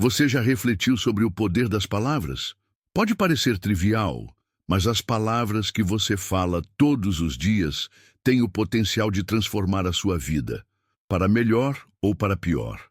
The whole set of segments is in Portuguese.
Você já refletiu sobre o poder das palavras? Pode parecer trivial, mas as palavras que você fala todos os dias têm o potencial de transformar a sua vida, para melhor ou para pior.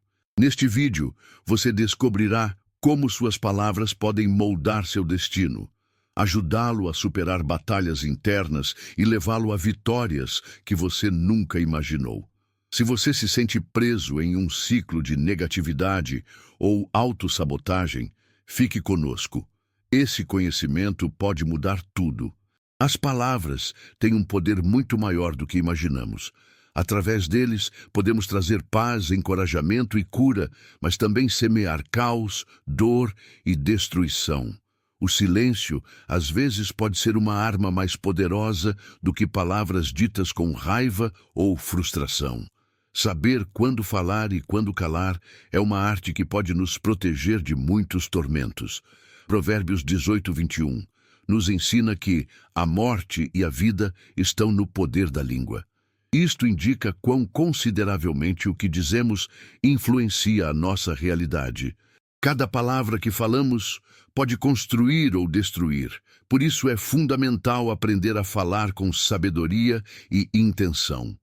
Neste vídeo, você descobrirá como suas palavras podem moldar seu destino, ajudá-lo a superar batalhas internas e levá-lo a vitórias que você nunca imaginou. Se você se sente preso em um ciclo de negatividade ou autossabotagem, fique conosco. Esse conhecimento pode mudar tudo. As palavras têm um poder muito maior do que imaginamos. Através deles, podemos trazer paz, encorajamento e cura, mas também semear caos, dor e destruição. O silêncio, às vezes, pode ser uma arma mais poderosa do que palavras ditas com raiva ou frustração. Saber quando falar e quando calar é uma arte que pode nos proteger de muitos tormentos. Provérbios 18:21 nos ensina que a morte e a vida estão no poder da língua. Isto indica quão consideravelmente o que dizemos influencia a nossa realidade. Cada palavra que falamos pode construir ou destruir. Por isso é fundamental aprender a falar com sabedoria e intenção.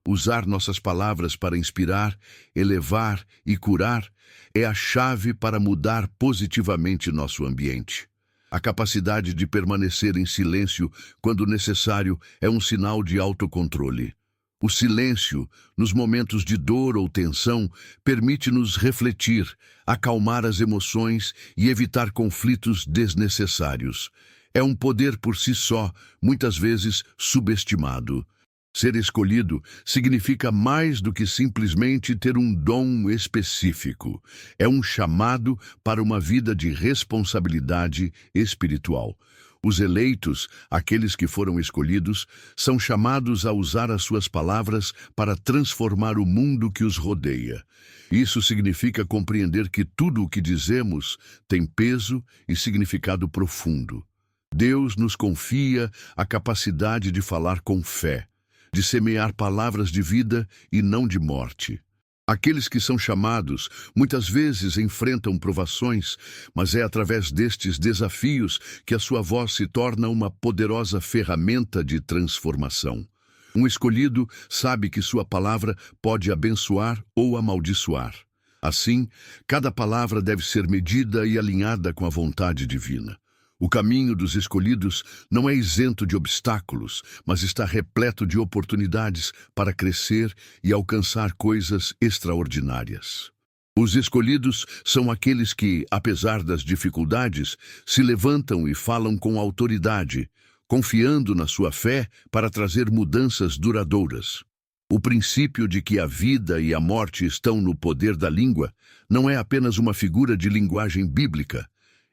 Usar nossas palavras para inspirar, elevar e curar é a chave para mudar positivamente nosso ambiente. A capacidade de permanecer em silêncio quando necessário é um sinal de autocontrole. O silêncio, nos momentos de dor ou tensão, permite-nos refletir, acalmar as emoções e evitar conflitos desnecessários. É um poder por si só, muitas vezes subestimado. Ser escolhido significa mais do que simplesmente ter um dom específico. É um chamado para uma vida de responsabilidade espiritual. Os eleitos, aqueles que foram escolhidos, são chamados a usar as suas palavras para transformar o mundo que os rodeia. Isso significa compreender que tudo o que dizemos tem peso e significado profundo. Deus nos confia a capacidade de falar com fé, de semear palavras de vida e não de morte. Aqueles que são chamados muitas vezes enfrentam provações, mas é através destes desafios que a sua voz se torna uma poderosa ferramenta de transformação. Um escolhido sabe que sua palavra pode abençoar ou amaldiçoar. Assim, cada palavra deve ser medida e alinhada com a vontade divina. O caminho dos escolhidos não é isento de obstáculos, mas está repleto de oportunidades para crescer e alcançar coisas extraordinárias. Os escolhidos são aqueles que, apesar das dificuldades, se levantam e falam com autoridade, confiando na sua fé para trazer mudanças duradouras. O princípio de que a vida e a morte estão no poder da língua não é apenas uma figura de linguagem bíblica,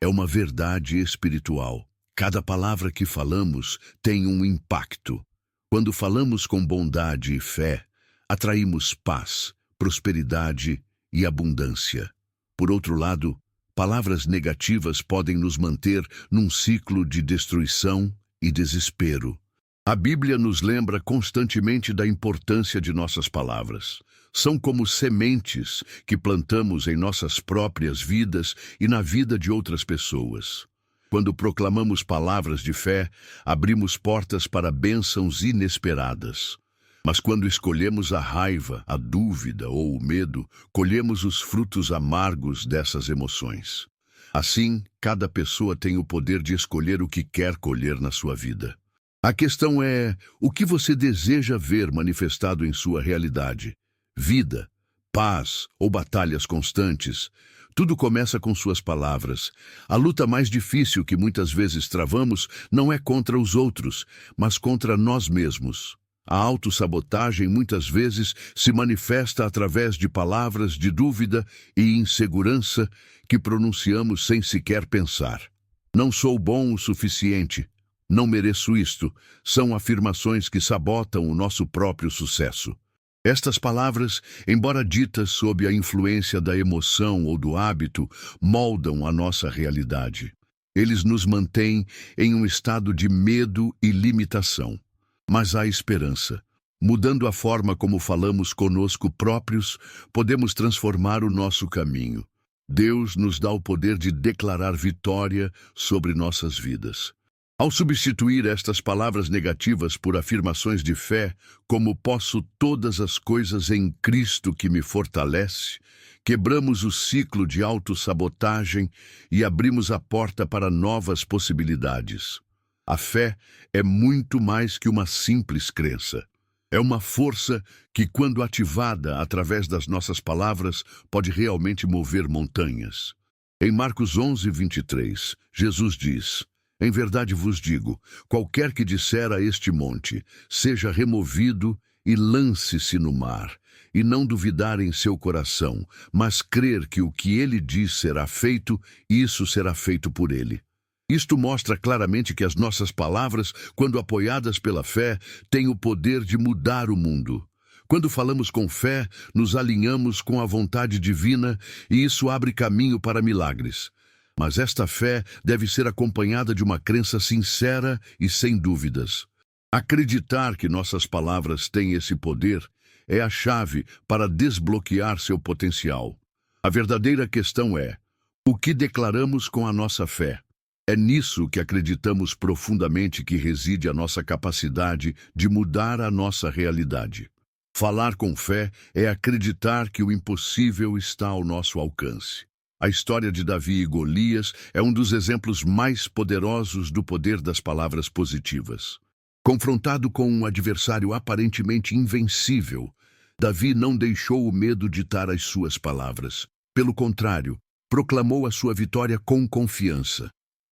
é uma verdade espiritual. Cada palavra que falamos tem um impacto. Quando falamos com bondade e fé, atraímos paz, prosperidade e abundância. Por outro lado, palavras negativas podem nos manter num ciclo de destruição e desespero. A Bíblia nos lembra constantemente da importância de nossas palavras. São como sementes que plantamos em nossas próprias vidas e na vida de outras pessoas. Quando proclamamos palavras de fé, abrimos portas para bênçãos inesperadas. Mas quando escolhemos a raiva, a dúvida ou o medo, colhemos os frutos amargos dessas emoções. Assim, cada pessoa tem o poder de escolher o que quer colher na sua vida. A questão é, o que você deseja ver manifestado em sua realidade? Vida, paz ou batalhas constantes? Tudo começa com suas palavras. A luta mais difícil que muitas vezes travamos não é contra os outros, mas contra nós mesmos. A autossabotagem muitas vezes se manifesta através de palavras de dúvida e insegurança que pronunciamos sem sequer pensar. Não sou bom o suficiente. Não mereço isto, são afirmações que sabotam o nosso próprio sucesso. Estas palavras, embora ditas sob a influência da emoção ou do hábito, moldam a nossa realidade. Eles nos mantêm em um estado de medo e limitação. Mas há esperança. Mudando a forma como falamos conosco próprios, podemos transformar o nosso caminho. Deus nos dá o poder de declarar vitória sobre nossas vidas. Ao substituir estas palavras negativas por afirmações de fé, como posso todas as coisas em Cristo que me fortalece, quebramos o ciclo de autossabotagem e abrimos a porta para novas possibilidades. A fé é muito mais que uma simples crença. É uma força que, quando ativada através das nossas palavras, pode realmente mover montanhas. Em Marcos 11:23, Jesus diz: "Em verdade vos digo, qualquer que disser a este monte, seja removido e lance-se no mar, e não duvidar em seu coração, mas crer que o que ele diz será feito, isso será feito por ele." Isto mostra claramente que as nossas palavras, quando apoiadas pela fé, têm o poder de mudar o mundo. Quando falamos com fé, nos alinhamos com a vontade divina e isso abre caminho para milagres. Mas esta fé deve ser acompanhada de uma crença sincera e sem dúvidas. Acreditar que nossas palavras têm esse poder é a chave para desbloquear seu potencial. A verdadeira questão é: o que declaramos com a nossa fé? É nisso que acreditamos profundamente que reside a nossa capacidade de mudar a nossa realidade. Falar com fé é acreditar que o impossível está ao nosso alcance. A história de Davi e Golias é um dos exemplos mais poderosos do poder das palavras positivas. Confrontado com um adversário aparentemente invencível, Davi não deixou o medo ditar as suas palavras. Pelo contrário, proclamou a sua vitória com confiança.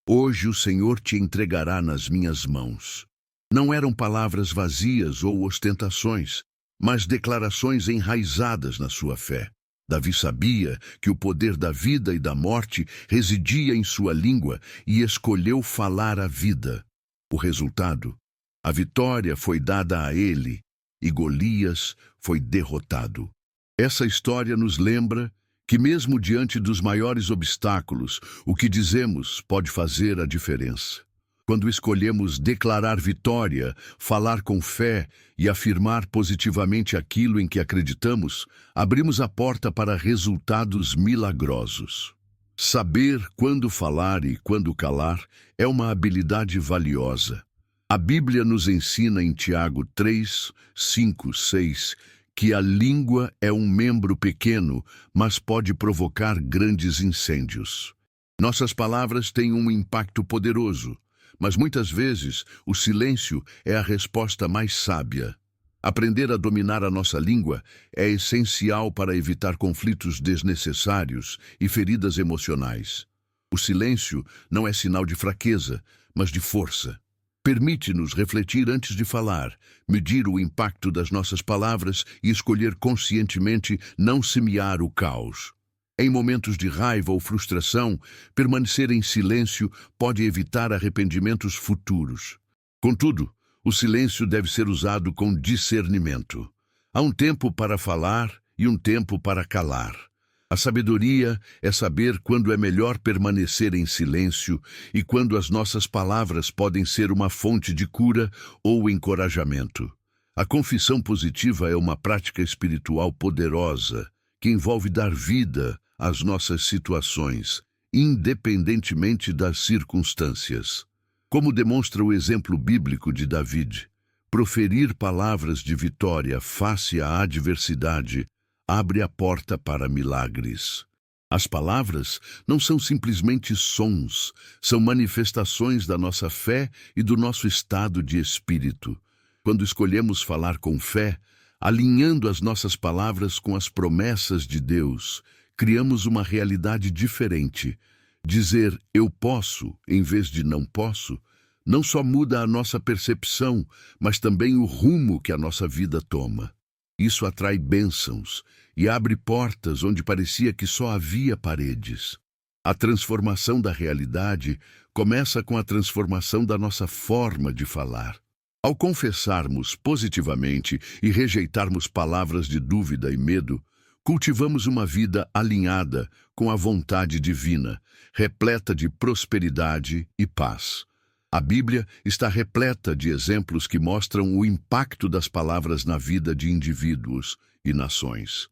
"Hoje o Senhor te entregará nas minhas mãos." Não eram palavras vazias ou ostentações, mas declarações enraizadas na sua fé. Davi sabia que o poder da vida e da morte residia em sua língua e escolheu falar a vida. O resultado? A vitória foi dada a ele e Golias foi derrotado. Essa história nos lembra que mesmo diante dos maiores obstáculos, o que dizemos pode fazer a diferença. Quando escolhemos declarar vitória, falar com fé e afirmar positivamente aquilo em que acreditamos, abrimos a porta para resultados milagrosos. Saber quando falar e quando calar é uma habilidade valiosa. A Bíblia nos ensina em Tiago 3, 5, 6, que a língua é um membro pequeno, mas pode provocar grandes incêndios. Nossas palavras têm um impacto poderoso, mas muitas vezes o silêncio é a resposta mais sábia. Aprender a dominar a nossa língua é essencial para evitar conflitos desnecessários e feridas emocionais. O silêncio não é sinal de fraqueza, mas de força. Permite-nos refletir antes de falar, medir o impacto das nossas palavras e escolher conscientemente não semear o caos. Em momentos de raiva ou frustração, permanecer em silêncio pode evitar arrependimentos futuros. Contudo, o silêncio deve ser usado com discernimento. Há um tempo para falar e um tempo para calar. A sabedoria é saber quando é melhor permanecer em silêncio e quando as nossas palavras podem ser uma fonte de cura ou encorajamento. A confissão positiva é uma prática espiritual poderosa que envolve dar vida às nossas situações, independentemente das circunstâncias. Como demonstra o exemplo bíblico de David, proferir palavras de vitória face à adversidade abre a porta para milagres. As palavras não são simplesmente sons, são manifestações da nossa fé e do nosso estado de espírito. Quando escolhemos falar com fé, alinhando as nossas palavras com as promessas de Deus, criamos uma realidade diferente. Dizer "eu posso" em vez de "não posso" não só muda a nossa percepção, mas também o rumo que a nossa vida toma. Isso atrai bênçãos e abre portas onde parecia que só havia paredes. A transformação da realidade começa com a transformação da nossa forma de falar. Ao confessarmos positivamente e rejeitarmos palavras de dúvida e medo, cultivamos uma vida alinhada com a vontade divina, repleta de prosperidade e paz. A Bíblia está repleta de exemplos que mostram o impacto das palavras na vida de indivíduos e nações.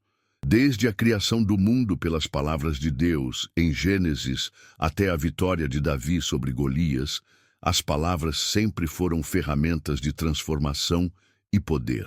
Desde a criação do mundo pelas palavras de Deus, em Gênesis, até a vitória de Davi sobre Golias, as palavras sempre foram ferramentas de transformação e poder.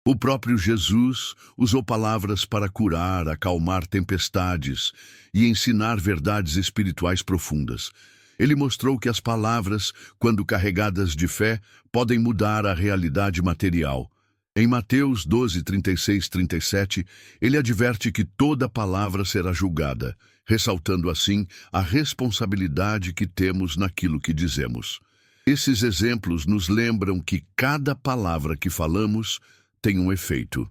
O próprio Jesus usou palavras para curar, acalmar tempestades e ensinar verdades espirituais profundas. Ele mostrou que as palavras, quando carregadas de fé, podem mudar a realidade material. Em Mateus 12, 36, 37, ele adverte que toda palavra será julgada, ressaltando assim a responsabilidade que temos naquilo que dizemos. Esses exemplos nos lembram que cada palavra que falamos tem um efeito.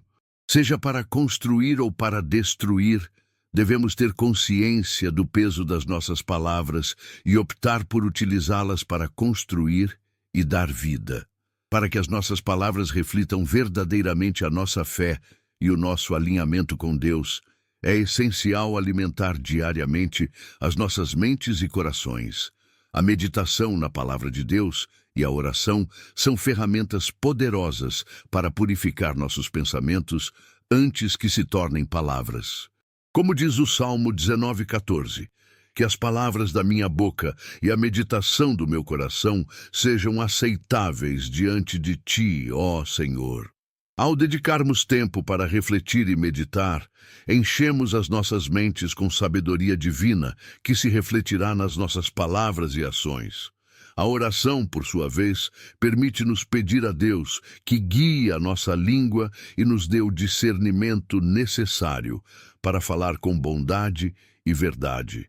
Seja para construir ou para destruir, devemos ter consciência do peso das nossas palavras e optar por utilizá-las para construir e dar vida. Para que as nossas palavras reflitam verdadeiramente a nossa fé e o nosso alinhamento com Deus, é essencial alimentar diariamente as nossas mentes e corações. A meditação na palavra de Deus e a oração são ferramentas poderosas para purificar nossos pensamentos antes que se tornem palavras. Como diz o Salmo 19:14, que as palavras da minha boca e a meditação do meu coração sejam aceitáveis diante de Ti, ó Senhor. Ao dedicarmos tempo para refletir e meditar, enchemos as nossas mentes com sabedoria divina que se refletirá nas nossas palavras e ações. A oração, por sua vez, permite-nos pedir a Deus que guie a nossa língua e nos dê o discernimento necessário para falar com bondade e verdade.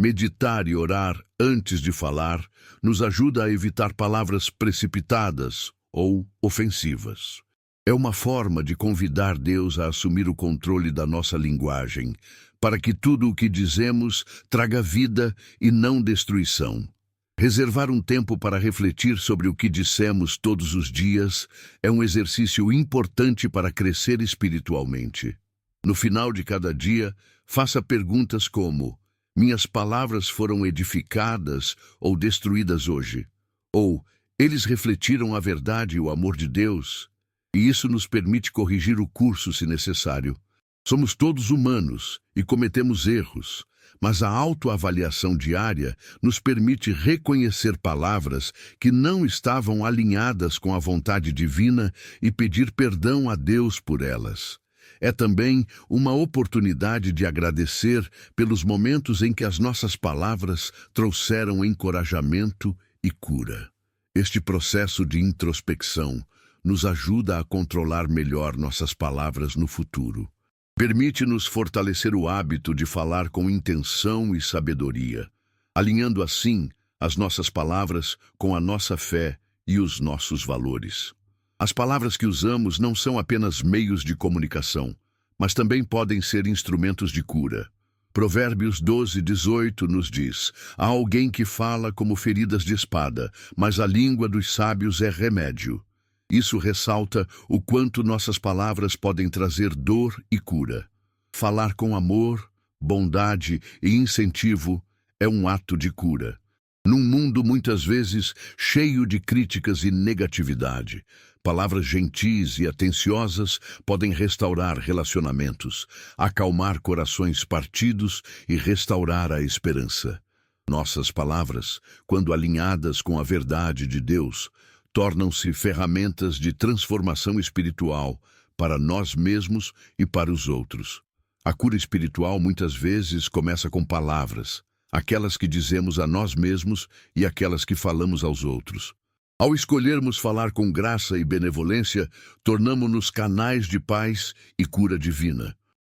Meditar e orar antes de falar nos ajuda a evitar palavras precipitadas ou ofensivas. É uma forma de convidar Deus a assumir o controle da nossa linguagem, para que tudo o que dizemos traga vida e não destruição. Reservar um tempo para refletir sobre o que dissemos todos os dias é um exercício importante para crescer espiritualmente. No final de cada dia, faça perguntas como: minhas palavras foram edificadas ou destruídas hoje? Ou, eles refletiram a verdade e o amor de Deus? E isso nos permite corrigir o curso se necessário. Somos todos humanos e cometemos erros, mas a autoavaliação diária nos permite reconhecer palavras que não estavam alinhadas com a vontade divina e pedir perdão a Deus por elas. É também uma oportunidade de agradecer pelos momentos em que as nossas palavras trouxeram encorajamento e cura. Este processo de introspecção nos ajuda a controlar melhor nossas palavras no futuro. Permite-nos fortalecer o hábito de falar com intenção e sabedoria, alinhando assim as nossas palavras com a nossa fé e os nossos valores. As palavras que usamos não são apenas meios de comunicação, mas também podem ser instrumentos de cura. Provérbios 12:18 nos diz: há alguém que fala como feridas de espada, mas a língua dos sábios é remédio. Isso ressalta o quanto nossas palavras podem trazer dor e cura. Falar com amor, bondade e incentivo é um ato de cura. Num mundo muitas vezes cheio de críticas e negatividade, palavras gentis e atenciosas podem restaurar relacionamentos, acalmar corações partidos e restaurar a esperança. Nossas palavras, quando alinhadas com a verdade de Deus, tornam-se ferramentas de transformação espiritual para nós mesmos e para os outros. A cura espiritual muitas vezes começa com palavras, aquelas que dizemos a nós mesmos e aquelas que falamos aos outros. Ao escolhermos falar com graça e benevolência, tornamo-nos canais de paz e cura divina.